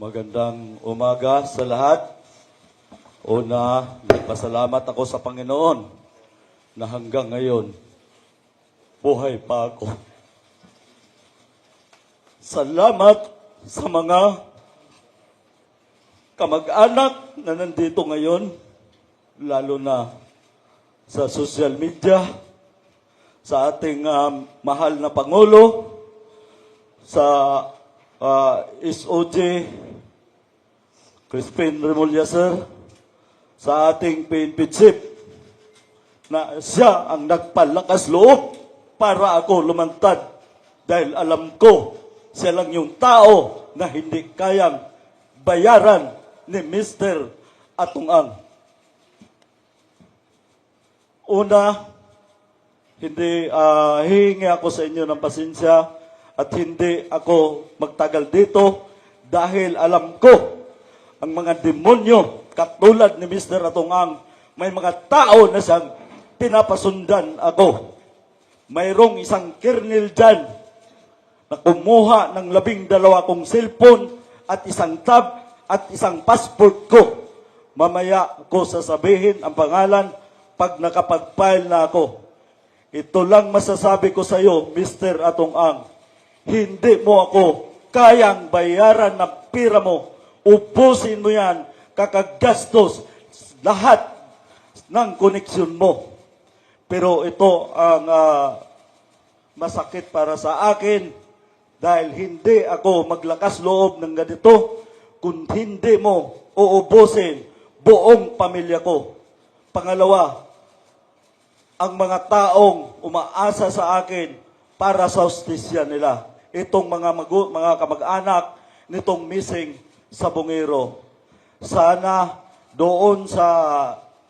Magandang umaga sa lahat. Una, nagpasalamat ako sa Panginoon na hanggang ngayon, buhay pa ako. Salamat sa mga kamag-anak na nandito ngayon, lalo na sa social media, sa ating mahal na Pangulo, sa SOJ, Crispin Remulla, sir, sa ating PNP chief, na siya ang nagpalakas loob para ako lumantad dahil alam ko siya lang yung tao na hindi kayang bayaran ni Mr. Atung-ang. Una, hindi hihingi ako sa inyo ng pasensya at hindi ako magtagal dito dahil alam ko ang mga demonyo katulad ni Mr. Atung-ang, may mga tao na siyang pinapasundan ako. Mayroong isang kernel dyan na kumuha ng 12 kong cellphone at isang tab at isang passport ko. Mamaya ko sasabihin ang pangalan pag nakapag-file na ako. Ito lang masasabi ko sa iyo, Mr. Atung-ang. Hindi mo ako kayang bayaran ng pira mo. Ubusin mo yan, kakagastos, lahat ng koneksyon mo. Pero ito ang masakit para sa akin dahil hindi ako maglakas loob ng ganito kung hindi mo uubusin buong pamilya ko. Pangalawa, ang mga taong umaasa sa akin para sa hustisya nila. Itong mga kamag-anak nitong missing sa Bungero. Sana doon sa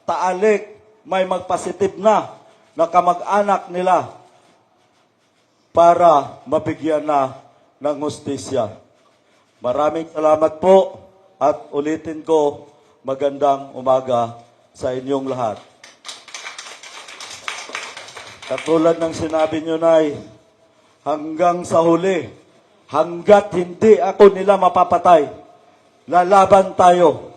Taalik may magpositive na kamag-anak nila para mabigyan na ng hustisya. Maraming salamat po at ulitin ko, magandang umaga sa inyong lahat. Katulad ng sinabi nyo, Nay, hanggang sa huli, hanggat hindi ako nila mapapatay, lalaban tayo.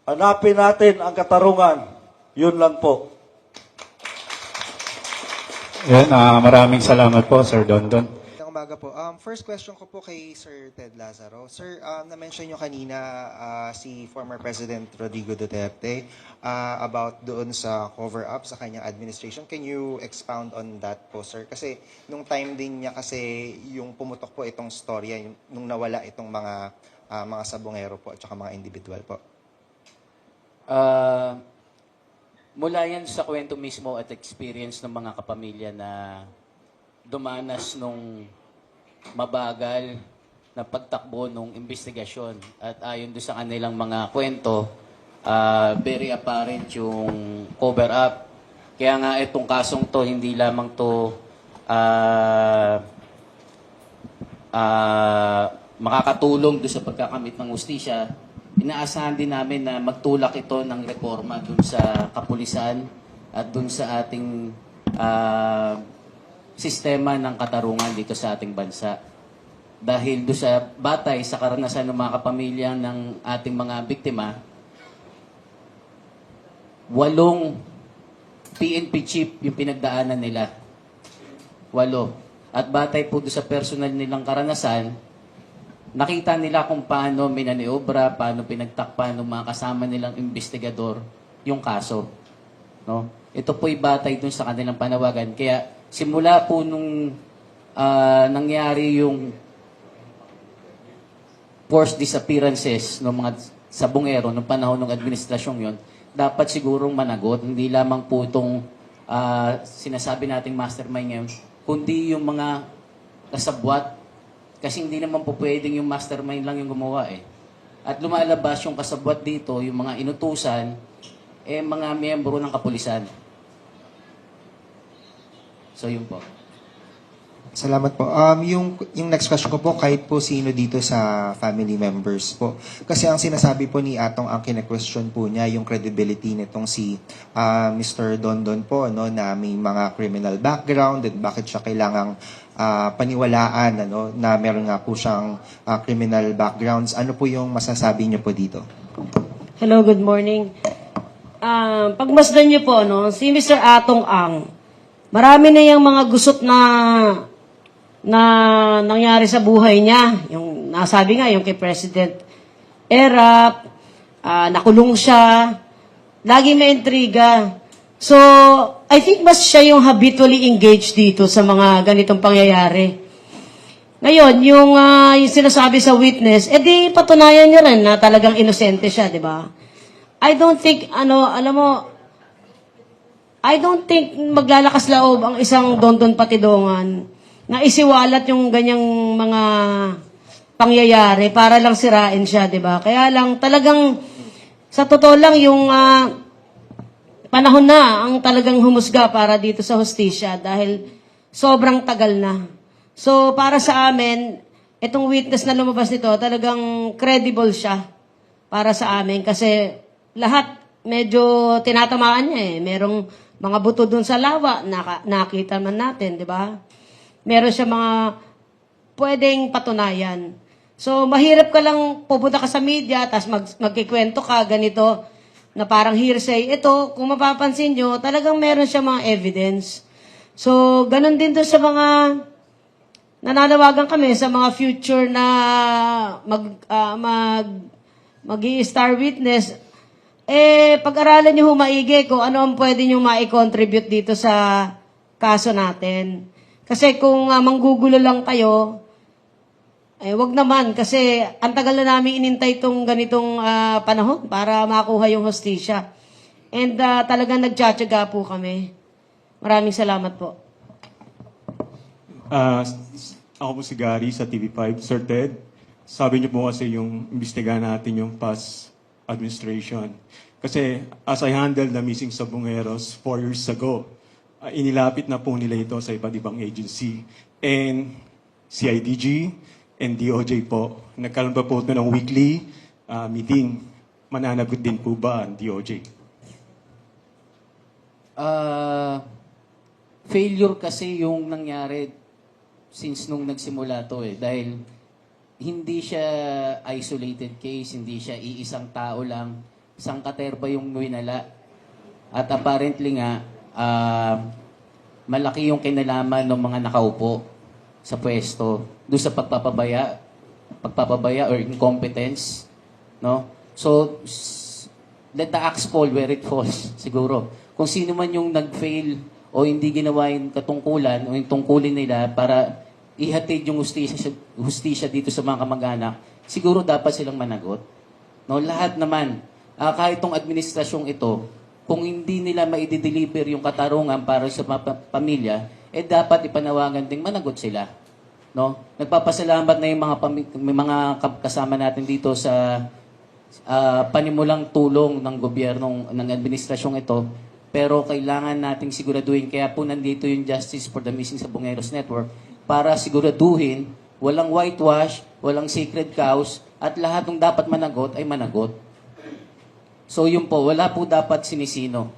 Hanapin natin ang katarungan. Yun lang po. Yan, maraming salamat po, Sir Dondon. Magandang umaga po. First question ko po kay Sir Ted Lazaro. Sir, na-mention nyo kanina si former President Rodrigo Duterte about doon sa cover-up sa kanyang administration. Can you expound on that po, sir? Kasi nung time din niya kasi yung pumutok po itong storya, nung nawala itong mga sabongero po at saka mga individual po. Mula yan sa kwento mismo at experience ng mga kapamilya na dumanas nung mabagal na pagtakbo ng investigasyon. At ayon doon sa kanilang mga kwento, very apparent yung cover-up. Kaya nga itong kasong to, hindi lamang to makakatulong doon sa pagkakamit ng hustisya. Inaasahan din namin na magtulak ito ng reforma dun sa kapulisan at dun sa ating sistema ng katarungan dito sa ating bansa. Dahil doon sa batay sa karanasan ng mga kapamilya ng ating mga biktima, 8 PNP chief yung pinagdaanan nila. 8. At batay po doon sa personal nilang karanasan, nakita nila kung paano minaniobra, paano pinagtakpan ng mga kasama nilang investigador yung kaso. No? Ito po'y batay dun sa kanilang panawagan. Kaya simula po nung nangyari yung forced disappearances ng mga sabongero ng panahon ng administrasyong yon, dapat sigurong managot. Hindi lamang po itong sinasabi nating mastermind ngayon, kundi yung mga kasabwat. Kasi hindi naman po pwedeng yung mastermind lang yung gumawa eh. At lumalabas yung kasabwat dito, yung mga inutusan, mga miyembro ng kapulisan. So yun po. Salamat po. Yung next question ko po, kahit po sino dito sa family members po. Kasi ang sinasabi po ni Atong, ang kine-question po niya, yung credibility nitong si Mr. Dondon po, no, na may mga criminal background, at bakit siya kailangang paniwalaan na meron nga po siyang criminal backgrounds. Ano po yung masasabi niyo po dito? Hello, good morning. Pagmasdan niyo po, si Mr. Atong Ang, marami na yung mga gusot na nangyari sa buhay niya. Yung nasabi nga, yung kay President Erap, nakulong siya, lagi may intriga. So, I think mas siya yung habitually engaged dito sa mga ganitong pangyayari. Ngayon, yung sinasabi sa witness, di patunayan niya rin na talagang inosente siya, di ba? I don't think, I don't think maglalakas loob ang isang Dondon Patidongan na isiwalat yung ganyang mga pangyayari para lang sirain siya, di ba? Kaya lang talagang, sa totoo lang, yung panahon na ang talagang humusga para dito sa hustisya dahil sobrang tagal na. So, para sa amin, itong witness na lumabas nito, talagang credible siya para sa amin kasi lahat medyo tinatamaan niya eh. Merong mga buto dun sa lawa, nakita man natin, di ba? Meron siya mga pwedeng patunayan. So, mahirap ka lang pupunta ka sa media, tapos magkikwento ka, ganito, na parang hearsay. Ito, kung mapapansin nyo, talagang meron siya mga evidence. So, ganun din doon sa mga nananawagan kami sa mga future na mag-i-star witness. Pag-aralan nyo humaigi kung ano ang pwede nyo ma-contribute dito sa kaso natin. Kasi kung manggugulo lang kayo, wag naman kasi ang tagal na namin inintay itong ganitong panahon para makuha yung hustisya. And talagang nagtsatsaga po kami. Maraming salamat po. Ako po si Gary sa TV5. Sir Ted, sabi niyo po kasi yung imbestigahan natin yung past administration. Kasi as I handled the missing Sabongeros 4 years ago, inilapit na po nila ito sa iba't ibang agency. And CIDG, and DOJ po. Nagkaroon pa po ito ng weekly meeting. Mananagot din po ba ang DOJ? Failure kasi yung nangyari since nung nagsimula to eh. Dahil hindi siya isolated case, hindi siya iisang tao lang. Sangkaterba yung winala. At apparently nga, malaki yung kinalaman ng mga nakaupo sa pwesto doon sa pagpapabaya or incompetence, no? So, let the axe fall where it falls, siguro. Kung sino man yung nag-fail o hindi ginawa yung katungkulan o yung tungkulin nila para ihatid yung hustisya dito sa mga kamag-anak, siguro dapat silang managot. No, lahat naman, kahit tong administrasyong ito, kung hindi nila maidideliver yung katarungan para sa pamilya, dapat ipanawagan ding managot sila. No? Nagpapasalamat na yung mga kasama natin dito sa panimulang tulong ng gobyerno, ng administrasyong ito. Pero kailangan nating siguraduhin, kaya po nandito yung Justice for the Missing Sabongeros Network, para siguraduhin, walang whitewash, walang sacred cows, at lahat ng dapat managot ay managot. So yun po, wala po dapat sinisino.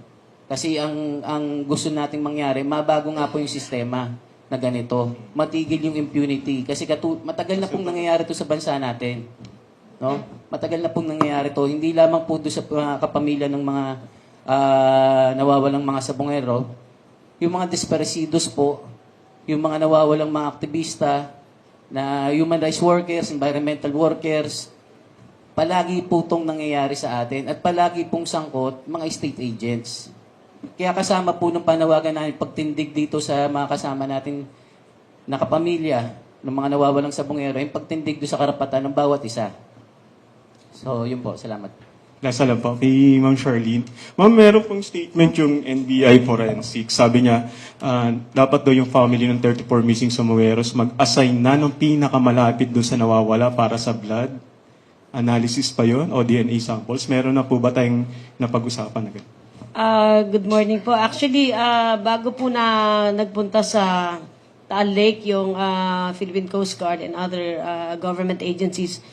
Kasi ang gusto nating mangyari, mabago nga po yung sistema na ganito. Matigil yung impunity. Kasi matagal na pong nangyayari to sa bansa natin. No? Matagal na pong nangyayari to. Hindi lamang po doon sa mga kapamilya ng mga nawawalang mga sabongero. Yung mga desaparecidos po, yung mga nawawalang mga aktivista, na human rights workers, environmental workers, palagi po itong nangyayari sa atin at palagi pong sangkot mga state agents. Kaya kasama po ng panawagan natin pagtindig dito sa mga kasama natin na kapamilya ng mga nawawalang sabongero, yung pagtindig doon sa karapatan ng bawat isa. So, yun po. Salamat. Nasa lang po, kay Ma'am Charlene. Ma'am, meron pong statement yung NBI Forensic. Sabi niya, dapat daw yung family ng 34 missing Sabongeros mag-assign na ng pinakamalapit doon sa nawawala para sa blood analysis pa yon o DNA samples. Meron na po ba tayong napag-usapan na ganun? Good morning po. Actually, bago po na nagpunta sa Taal Lake yung Philippine Coast Guard and other government agencies,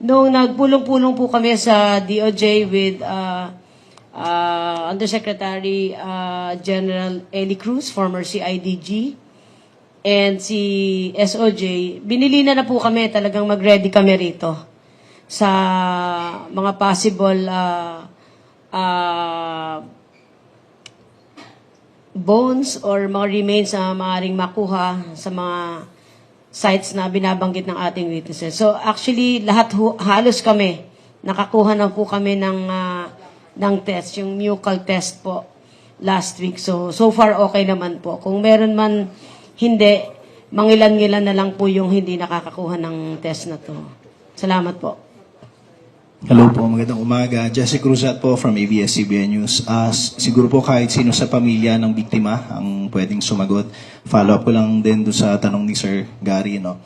nung nagpulong-pulong po kami sa DOJ with Undersecretary General Eli Cruz, former CIDG, and si SOJ, binili na po kami, talagang mag-ready kami rito sa mga possible bones or mga remains na maaaring makuha sa mga sites na binabanggit ng ating witnesses. So actually, halos kami, nakakuha na po kami ng test, yung nuchal test po last week. So far okay naman po. Kung meron man hindi, mangilan-ngilan na lang po yung hindi nakakakuha ng test na to. Salamat po. Hello po, magandang umaga. Jesse Cruzat po from ABS-CBN News. Siguro po kahit sino sa pamilya ng biktima ang pwedeng sumagot. Follow up ko lang din doon sa tanong ni Sir Gary. No?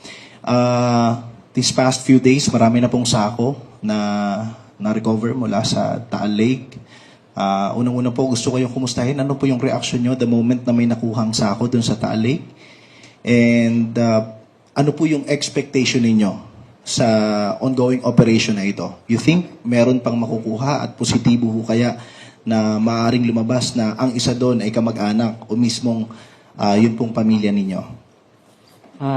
These past few days, marami na pong sako na recover mula sa Taal Lake. Unang-una po, gusto ko yung kumustahin. Ano po yung reaction nyo the moment na may nakuhang sako doon sa Taal Lake? And ano po yung expectation ninyo sa ongoing operation na ito? You think meron pang makukuha at positibo ho kaya na maaaring lumabas na ang isa doon ay kamag-anak o mismong yun pong pamilya ninyo?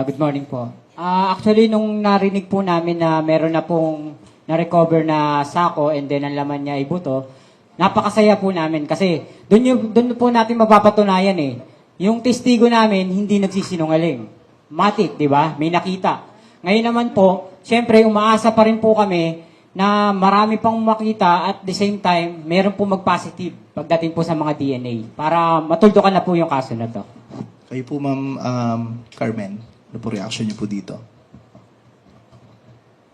Good morning po. Actually, nung narinig po namin na meron na pong na-recover na sako and then ang laman niya ay buto, napakasaya po namin kasi doon po natin mapapatunayan yung testigo namin hindi nagsisinungaling. Matik, di ba? May nakita. Ngayon naman po, siyempre umaasa pa rin po kami na marami pang makita at the same time, meron po mag-positive pagdating po sa mga DNA para matuldukan na po yung kaso na to. Kayo po, Ma'am Carmen, ano po reaction niyo po dito?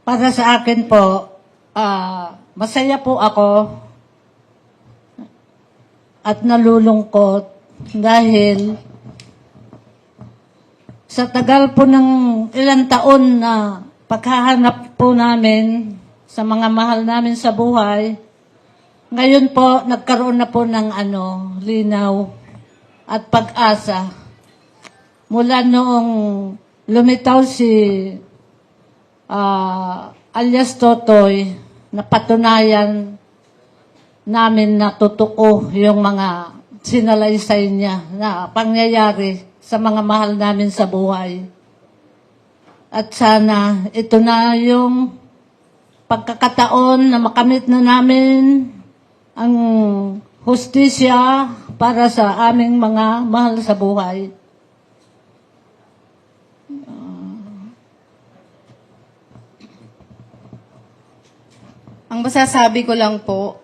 Para sa akin po, masaya po ako at nalulungkot dahil sa tagal po ng ilang taon na paghahanap po namin sa mga mahal namin sa buhay, ngayon po nagkaroon na po ng linaw at pag-asa. Mula noong lumitaw si alias Totoy, napatunayan namin na totoo yung mga sinalaysay niya na pangyayari sa mga mahal namin sa buhay. At sana ito na yung pagkakataon na makamit na namin ang hustisya para sa aming mga mahal sa buhay. Ang masasabi ko lang po,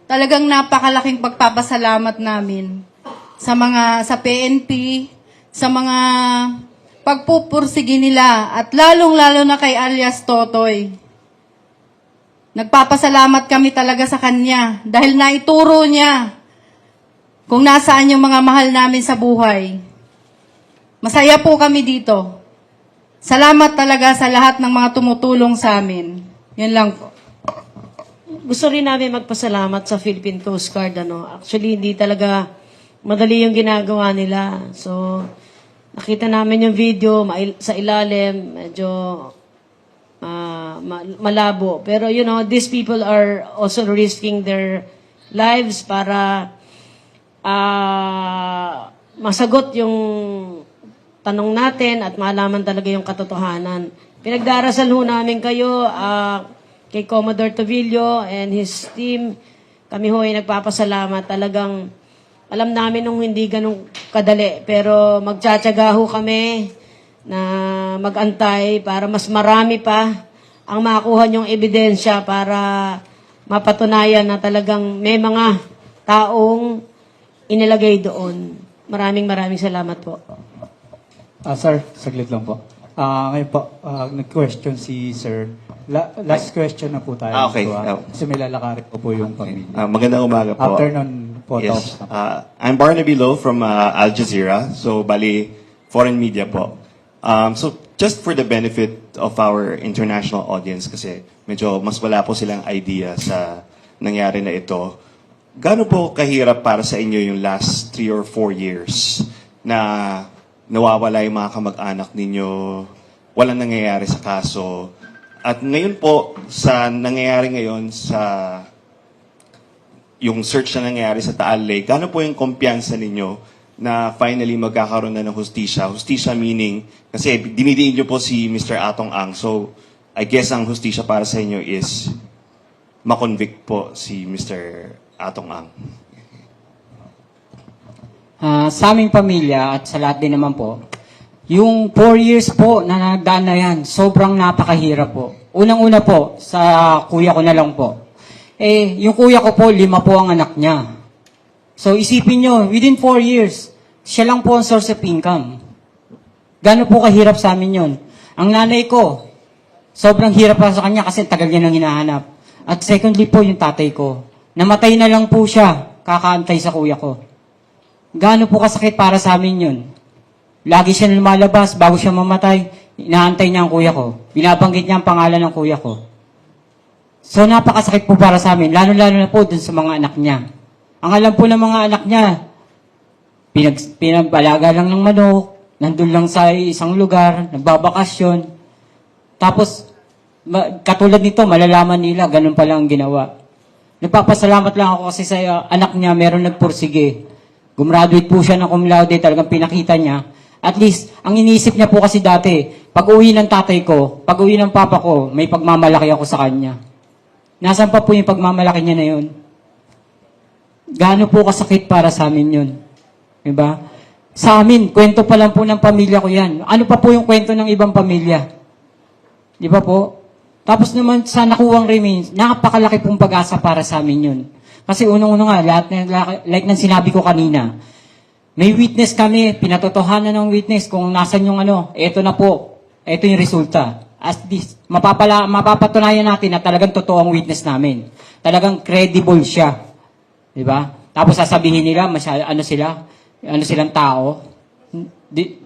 talagang napakalaking pagpapasalamat namin sa PNP, sa mga pagpupursige nila at lalong-lalo na kay alias Totoy. Nagpapasalamat kami talaga sa kanya dahil naituro niya kung nasaan yung mga mahal namin sa buhay. Masaya po kami dito. Salamat talaga sa lahat ng mga tumutulong sa amin. Yan lang po. Gusto rin namin magpasalamat sa Philippine Coast Guard. Actually, hindi talaga madali yung ginagawa nila. So, nakita namin yung video sa ilalim, medyo malabo. Pero, these people are also risking their lives para masagot yung tanong natin at malaman talaga yung katotohanan. Pinagdarasal ho namin kayo, kay Commodore Tovillo and his team. Kami ho ay nagpapasalamat. Talagang alam namin nung hindi ganun kadali, pero magtsatsaga ho kami na magantay para mas marami pa ang makuha niyong ebidensya para mapatunayan na talagang may mga taong inilagay doon. Maraming salamat po. Sir, saglit lang po. Ngayon po, nag-question si Sir. Last question na po tayo. Okay. Kasi may lalakarin po yung pamilya. Magandang umaga po. Afternoon po. Yes. I'm Barnaby Lowe from Al Jazeera. So, bali, foreign media po. So, just for the benefit of our international audience, kasi medyo mas wala po silang idea sa nangyari na ito. Gaano po kahirap para sa inyo yung last 3 or 4 years na nawawala yung mga kamag-anak ninyo, walang nangyayari sa kaso, at ngayon po, sa nangyayari ngayon sa yung search na nangyayari sa Taal Lake, gaano po yung kumpiyansa ninyo na finally magkakaroon na ng hustisya. Hustisya meaning, kasi dinidiin niyo po si Mr. Atong Ang. So, I guess ang hustisya para sa inyo is makonvict po si Mr. Atong Ang. Sa aming pamilya at sa lahat din naman po, yung 4 years po na nagdaan na yan, sobrang napakahirap po. Unang-una po, sa kuya ko na lang po. Yung kuya ko po, 5 po ang anak niya. So isipin nyo, within 4 years, siya lang po ang source of income. Gano'n po kahirap sa amin yon. Ang nanay ko, sobrang hirap pa sa kanya kasi tagal niya nang hinahanap. At secondly po, yung tatay ko. Namatay na lang po siya, kakaantay sa kuya ko. Gaano po kasakit para sa amin yun? Lagi siya lumalabas bago siya mamatay, inaantay niya ang kuya ko. Binabanggit niya ang pangalan ng kuya ko. So napakasakit po para sa amin, lalo-lalo na po dun sa mga anak niya. Ang alam po ng mga anak niya, pinagpalaga lang ng manok, nandun lang sa isang lugar, nagbabakasyon. Tapos, katulad nito, malalaman nila, ganun pala ang ginawa. Nagpapasalamat lang ako kasi sa anak niya, meron nagpursige. Gumraduate po siya ng cum laude, talagang pinakita niya. At least, ang iniisip niya po kasi dati, pag uwi ng tatay ko, pag uwi ng papa ko, may pagmamalaki ako sa kanya. Nasaan pa po yung pagmamalaki niya na yun? Gaano po kasakit para sa amin yun? Diba? Sa amin, kwento pa lang po ng pamilya ko yan. Ano pa po yung kwento ng ibang pamilya? Di ba po? Tapos naman sa nakuwang remains, napakalaki pong pag-asa para sa amin yun. Kasi unang-una nga, like ng sinabi ko kanina, may witness kami, pinatotohanan ng witness kung nasan yung eto na po, eto yung resulta. As this, mapapatunayan natin na talagang totoo ang witness namin. Talagang credible siya. Di ba? Tapos sasabihin nila, ano silang tao,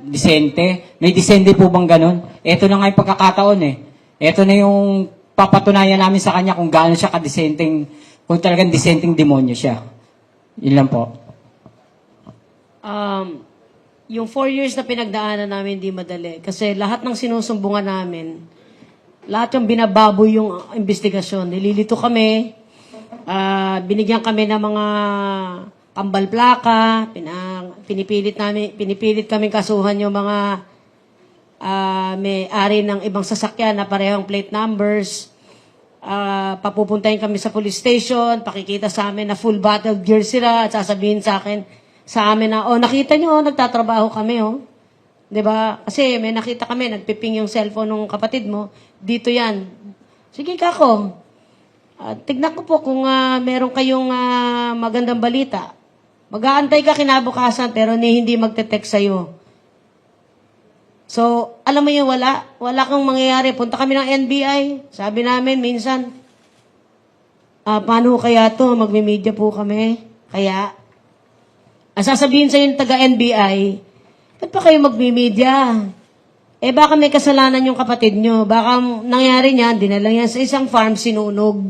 disente. May disente po bang ganun? Eto na nga yung pagkakataon eh. Eto na yung papatunayan namin sa kanya kung gaano siya kadisenteng, kung talagang disenteng demonyo siya. Yun lang po. Yung 4 years na pinagdaanan namin, di madali. Kasi lahat ng sinusumbungan namin, lahat yung binababoy yung investigasyon. Nililito kami, binigyan kami ng mga kambal plaka, pinipilit kami kasuhan yung mga may-ari ng ibang sasakyan na parehong plate numbers. Papupuntahin kami sa police station, pakikita sa amin na full battle gear sila at sasabihin sa amin na, nakita nyo, nagtatrabaho kami, 'Di ba? Kasi may nakita kami, nagpiping yung cellphone ng kapatid mo, dito yan. Sige, kako. Tignan ko po kung meron kayong magandang balita. Mag-aantay ka kinabukasan, pero hindi magte-text sa'yo. So, alam mo yun, wala kang mangyayari. Punta kami ng NBI. Sabi namin, minsan, paano kaya to? Magme-media po kami. Kaya, sasabihin sa'yo yung taga-NBI, ba't pa kayo magme-media? Baka may kasalanan yung kapatid nyo. Baka nangyari niyan, dinala yan sa isang farm, sinunog.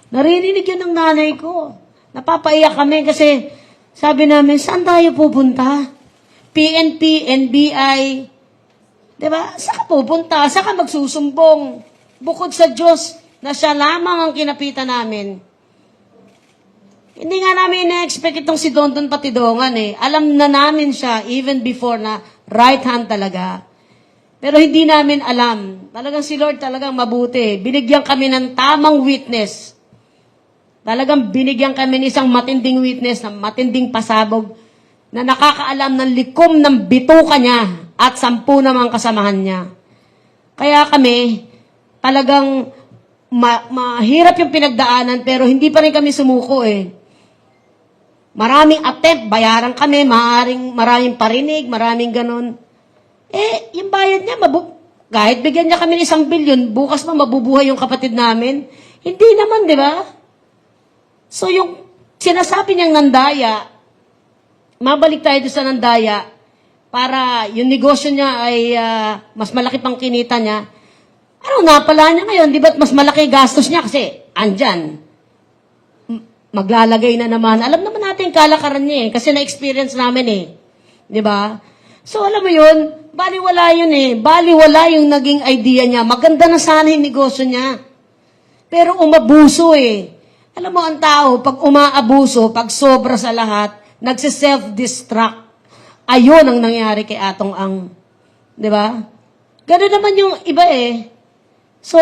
Naririnig yun ng nanay ko. Napapaiyak kami kasi sabi namin, saan tayo pupunta? PNP, NBI, diba? Saan ka pupunta? Saan ka magsusumbong? Bukod sa Diyos na siya lamang ang kinapitan namin. Hindi nga namin na-expect itong si Dondon Patidongan eh. Alam na namin siya even before na right hand talaga. Pero hindi namin alam. Talagang si Lord talagang mabuti. Binigyan kami ng tamang witness. Talagang binigyan kami ng isang matinding witness, na matinding pasabog, na nakakaalam ng likom ng bituka niya at 10 namang kasamahan niya. Kaya kami, talagang mahirap yung pinagdaanan pero hindi pa rin kami sumuko eh. Maraming attempt, bayaran kami, maraming parinig, maraming ganun. Yung bayad niya, kahit bigyan niya kami ng 1 bilyon, bukas pa mabubuhay yung kapatid namin. Hindi naman, di ba? So yung sinasabi niyang nandaya, mabalik tayo doon sa nandaya, para yung negosyo niya ay mas malaki pang kinita niya. Napala niya ngayon, di ba't mas malaki gastos niya kasi andyan. Maglalagay na naman. Alam naman natin kalakaran niya eh, kasi na-experience namin eh. Di ba? So alam mo yun, baliwala yun eh. Baliwala yung naging idea niya. Maganda na sana yung negosyo niya. Pero umabuso eh. Alam mo ang tao, pag umaabuso, pag sobra sa lahat, nagse-self-destruct. Ayun ang nangyari kay Atong Ang. Di ba? Ganun naman yung iba eh. So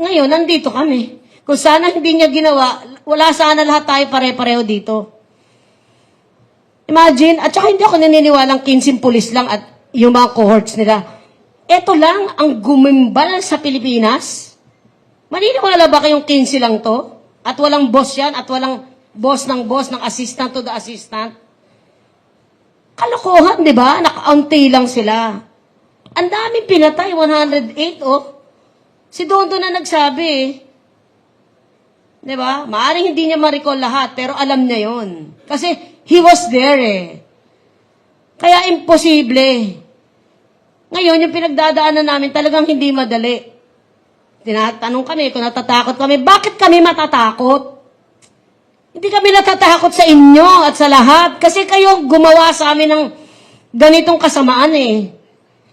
ngayon, nandito kami. Kung sana hindi niya ginawa, wala sana lahat tayo pare-pareho dito. Imagine, at saka hindi ako naniniwalang 15 pulis lang at yung mga cohorts nila. Ito lang ang gumimbal sa Pilipinas. Maniniwala ba kayong 15 lang to? At walang boss yan? At walang boss, ng assistant to the assistant? Kalokohan, di ba? Nakaunti lang sila. Ang daming pinatay, 108, oh. Si Dondo na nagsabi, eh. Di ba? Maaring hindi niya ma-recall lahat, pero alam niya yon. Kasi he was there, eh. Kaya imposible. Ngayon, yung pinagdadaanan namin talagang hindi madali. Tinatanong kami kung natatakot kami, bakit kami matatakot? Hindi kami natatakot sa inyo at sa lahat. Kasi kayo gumawa sa amin ng ganitong kasamaan, eh.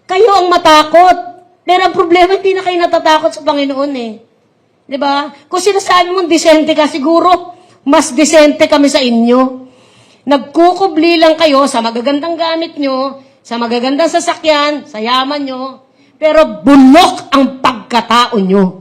Kayo ang matakot. Pero ang problema, hindi na kayo natatakot sa Panginoon, eh. Di ba? Kung sinasabi mong disente ka, siguro mas disente kami sa inyo. Nagkukubli lang kayo sa magagandang gamit nyo, sa magagandang sasakyan, sa yaman nyo, pero bulok ang pagkatao nyo.